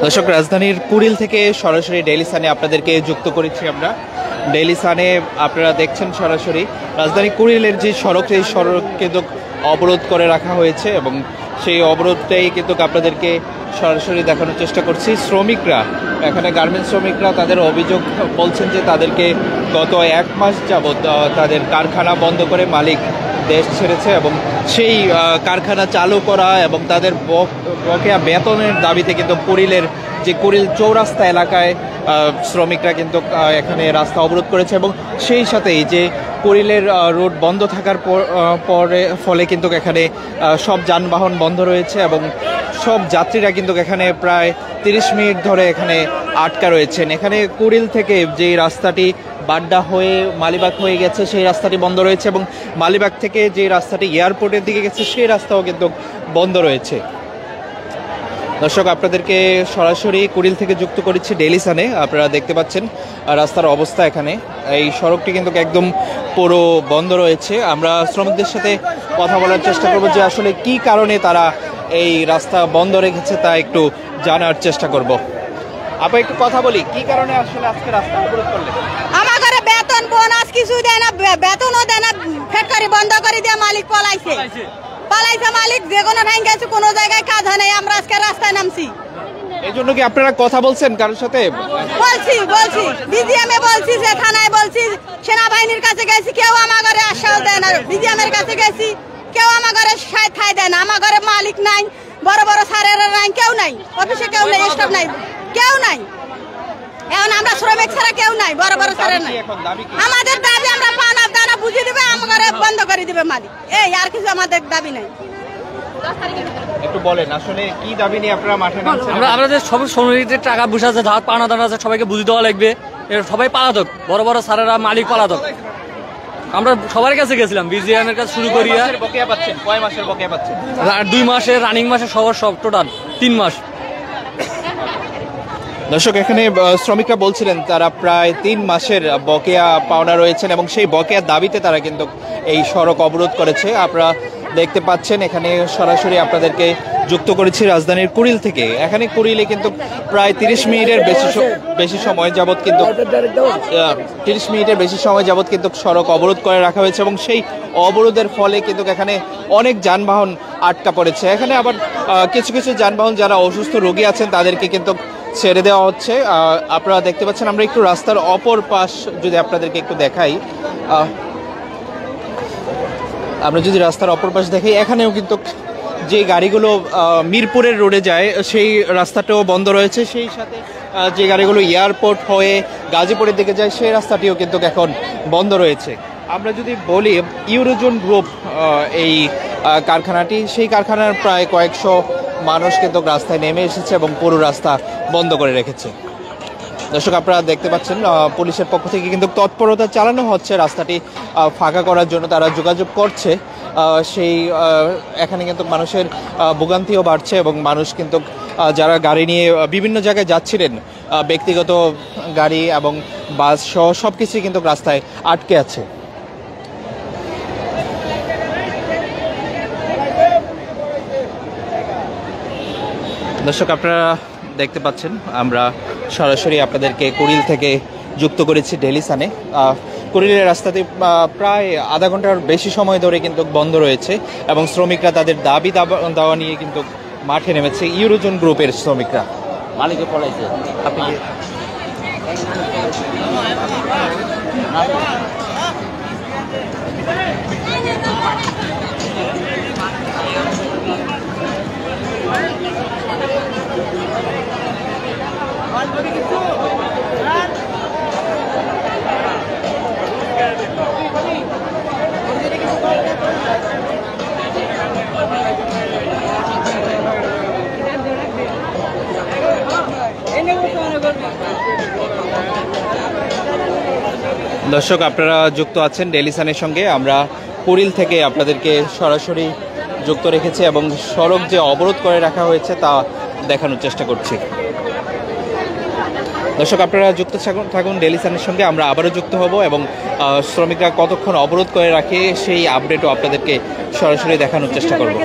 দর্শক, রাজধানীর কুড়িল থেকে সরাসরি ডেইলি সানে আপনাদেরকে যুক্ত করেছি আমরা। ডেইলি সানে আপনারা দেখছেন সরাসরি রাজধানী কুড়িলের যে সড়ক, সেই সড়ক কিন্তু অবরোধ করে রাখা হয়েছে এবং সেই অবরোধটাই কিন্তু আপনাদেরকে সরাসরি দেখানোর চেষ্টা করছি। শ্রমিকরা, এখানে গার্মেন্টস শ্রমিকরা তাদের অভিযোগ বলছেন যে তাদেরকে গত 1 মাস যাবৎ তাদের কারখানা বন্ধ করে মালিক দেশ ছেড়েছে এবং সেই কারখানা চালু করা এবং তাদের বকেয়া বেতনের দাবিতে কিন্তু কুড়িলের যে কুড়িল চৌরাস্তা এলাকায় শ্রমিকরা কিন্তু এখানে রাস্তা অবরোধ করেছে এবং সেই সাথেই যে কুড়িলের রোড বন্ধ থাকার ফলে কিন্তু এখানে সব যানবাহন বন্ধ রয়েছে এবং সব যাত্রীরা কিন্তু এখানে প্রায় 30 মিনিট ধরে এখানে আটকা রয়েছেন। এখানে কুড়িল থেকে যে রাস্তাটি বাড্ডা হয়ে মালিবাগ হয়ে গেছে সেই রাস্তাটি বন্ধ রয়েছে এবং মালিবাগ থেকে যে রাস্তাটি এয়ারপোর্টের দিকে গেছে সেই রাস্তাও কিন্তু বন্ধ রয়েছে। দর্শক, আপনাদেরকে সরাসরি কুড়িল থেকে যুক্ত করেছি ডেইলি সানে। আপনারা দেখতে পাচ্ছেন রাস্তার অবস্থা। এখানে এই সড়কটি কিন্তু একদম পুরো বন্ধ রয়েছে। আমরা শ্রমিকদের সাথে কথা বলার চেষ্টা করব যে আসলে কি কারণে তারা এই রাস্তা বন্ধ রেখেছে তা একটু জানার চেষ্টা করব। আপা, একটু কথা বলি, কি কারণে আসলে আজকে রাস্তা অবরোধ করলেন? আমাদের বেতন বোনাস কিছু দেয় না, বেতনও দেয় না, ফ্যাক্টরি বন্ধ করে দিয়ে মালিক পলাইছে মালিক। যে কোনো ঠাই গেছে, কোনো জায়গায় কাজ হয় নাই, আমরা আজকে রাস্তায় নামছি। এই জন্য কি আপনারা কথা বলছেন কারোর সাথে? বলছি বিজিএমে বলছি, যে থানায় বলছি, সেনাবাহিনীর কাছে গেছি, কেউ আমার ঘরে আশ্বাস দেয় না। বিজিএমের কাছে গেছি, কেউ আমার ঘরে ঠাই দেয় না। আমার ঘরে মালিক নাই, বড় বড় স্যারেরা নাই, কেউ নাই, অফিসে কেউ নাই, স্টাফ নাই, কেউ নাই। এখন আমরা শ্রমিক ছাড়া কেউ নাই, বড় বড় স্যারের নাই। আমাদের দাবি আমরা পানা দানা বুঝিয়ে দিবে, আমার ঘরে বন্ধ করে দিবে মালিক, এই আর কিছু আমাদের দাবি নাই। একটু বলেন আসলে কি দাবি নিয়ে আপনারা মাঠে নামছেন? আমাদের সব শ্রমিকদের টাকা পয়সা আছে, ধার পানা দানা আছে, সবাইকে বুঝিয়ে দেওয়া লাগবে। সবাই পালাতক, বড় বড় স্যারেরা মালিক পালাতক। আমরা সবার কাছে গেছিলাম, বিজিএম এর কাছে শুরু করি। বকেয়া পাচ্ছেন? কয় মাসের বকেয়া পাচ্ছেন? 2 মাসের, রানিং মাসে সব টোটাল 3 মাস। দর্শক, এখানে শ্রমিকরা বলছিলেন তারা প্রায় 3 মাসের বকেয়া পাওনা রয়েছেন এবং সেই বকেয়ার দাবিতে তারা কিন্তু এই সড়ক অবরোধ করেছে। আপনারা দেখতে পাচ্ছেন এখানে সরাসরি আপনাদেরকে যুক্ত করেছি রাজধানীর কুড়িল থেকে। এখানে কুড়িলে কিন্তু প্রায় 30 মিনিটের বেশি সময় যাবৎ কিন্তু 30 মিনিটের বেশি সময় যাবৎ কিন্তু সড়ক অবরোধ করে রাখা হয়েছে এবং সেই অবরোধের ফলে কিন্তু এখানে অনেক যানবাহন আটকা পড়েছে। এখানে আবার কিছু কিছু যানবাহন যারা অসুস্থ রোগী আছেন তাদেরকে কিন্তু ছেড়ে দেওয়া হচ্ছে। আপনারা দেখতে পাচ্ছেন, আমরা একটু রাস্তার অপর পাশ যদি আপনাদেরকে একটু দেখাই, আমরা যদি রাস্তার অপর পাশ দেখাই, এখানেও কিন্তু যে গাড়িগুলো মিরপুরের রোডে যায় সেই রাস্তাটাও বন্ধ রয়েছে। সেই সাথে যে গাড়িগুলো এয়ারপোর্ট হয়ে গাজীপুরের দিকে যায় সেই রাস্তাটিও কিন্তু এখন বন্ধ রয়েছে। আমরা যদি বলি ইউরোজোন গ্রুপ এই কারখানাটি, সেই কারখানার প্রায় কয়েকশো মানুষ কিন্তু রাস্তায় নেমে এসেছে এবং পুরো রাস্তা বন্ধ করে রেখেছে। দর্শক, আপনারা দেখতে পাচ্ছেন পুলিশের পক্ষ থেকে কিন্তু তৎপরতা চালানো হচ্ছে রাস্তাটি ফাঁকা করার জন্য। তারা যোগাযোগ করছে, সেই এখানে কিন্তু মানুষের ভোগান্তিও বাড়ছে এবং মানুষ কিন্তু যারা গাড়ি নিয়ে বিভিন্ন জায়গায় যাচ্ছিলেন, ব্যক্তিগত গাড়ি এবং বাস সহ সব কিছুই কিন্তু রাস্তায় আটকে আছে। দর্শক, আপনারা দেখতে পাচ্ছেন আমরা সরাসরি আপনাদেরকে কুড়িল থেকে যুক্ত করেছি ডেইলি সানে। কুড়িলের রাস্তাতে প্রায় আধা ঘন্টার বেশি সময় ধরে কিন্তু বন্ধ রয়েছে এবং শ্রমিকরা তাদের দাবি দাওয়া নিয়ে কিন্তু মাঠে নেমেছে। ইউরোজোন গ্রুপের শ্রমিকরা মালিকে পলাইছে। আপনি দর্শক, আপনারা যুক্ত আছেন ডেইলি সানের সঙ্গে। আমরা কুড়িল থেকে আপনাদেরকে সরাসরি যুক্ত রেখেছি এবং সড়ক যে অবরোধ করে রাখা হয়েছে তা দেখানোর চেষ্টা করছি। দর্শক, আপনারা যুক্ত থাকুন ডেইলি সানের সঙ্গে। আমরা আবারও যুক্ত হব এবং শ্রমিকরা কতক্ষণ অবরোধ করে রাখে সেই আপডেটও আপনাদেরকে সরাসরি দেখানোর চেষ্টা করব।